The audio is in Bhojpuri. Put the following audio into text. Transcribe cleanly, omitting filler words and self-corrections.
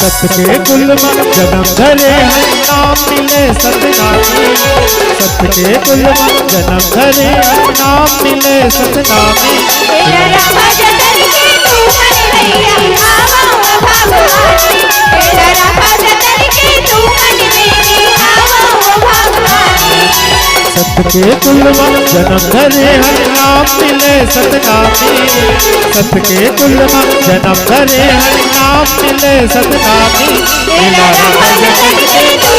सत के कुल में जन्म धरे हरि नाम मिले सतनामी। सत के कुल में जन्म धरे हरि नाम मिले सतनामी। तेरा रामा जतन के तू मन मैया आवो भगवानी। तेरा रामा जतन के तू मन मेरी आवो भगवानी। सत के कुल में जन्म धरे हरि नाम मिले सतनामी। सत के कुल में जन्म धरे हरि नाम मिले सतनामी। तेरा रामा जतन के तू